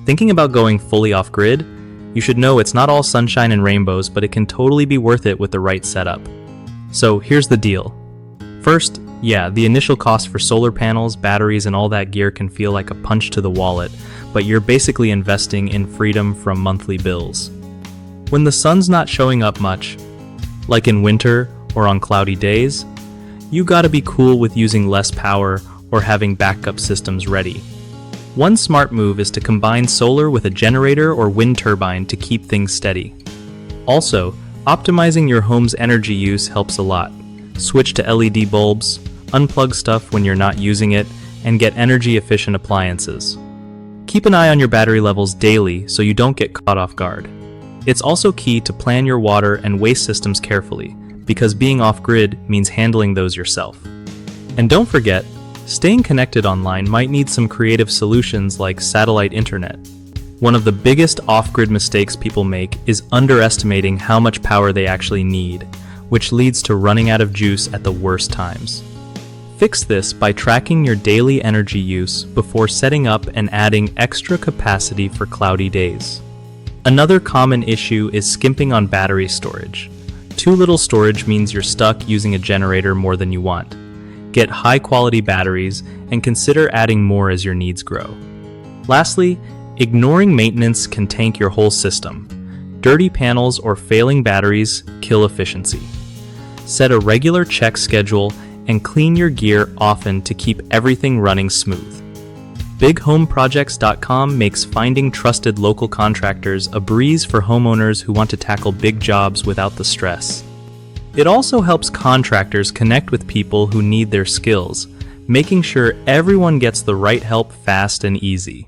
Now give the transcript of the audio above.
Thinking about going fully off-grid? You should know it's not all sunshine and rainbows, but it can totally be worth it with the right setup. So here's the deal. First, yeah, the initial cost for solar panels, batteries, and all that gear can feel like a punch to the wallet, but you're basically investing in freedom from monthly bills. When the sun's not showing up much, like in winter or on cloudy days, you gotta be cool with using less power or having backup systems ready. One smart move is to combine solar with a generator or wind turbine to keep things steady. Also, optimizing your home's energy use helps a lot. Switch to LED bulbs, unplug stuff when you're not using it, and get energy-efficient appliances. Keep an eye on your battery levels daily so you don't get caught off guard. It's also key to plan your water and waste systems carefully, because being off-grid means handling those yourself. And don't forget, staying connected online might need some creative solutions like satellite internet. One of the biggest off-grid mistakes people make is underestimating how much power they actually need, which leads to running out of juice at the worst times. Fix this by tracking your daily energy use before setting up and adding extra capacity for cloudy days. Another common issue is skimping on battery storage. Too little storage means you're stuck using a generator more than you want. Get high-quality batteries and consider adding more as your needs grow. Lastly, ignoring maintenance can tank your whole system. Dirty panels or failing batteries kill efficiency. Set a regular check schedule and clean your gear often to keep everything running smooth. BigHomeProjects.com makes finding trusted local contractors a breeze for homeowners who want to tackle big jobs without the stress. It also helps contractors connect with people who need their skills, making sure everyone gets the right help fast and easy.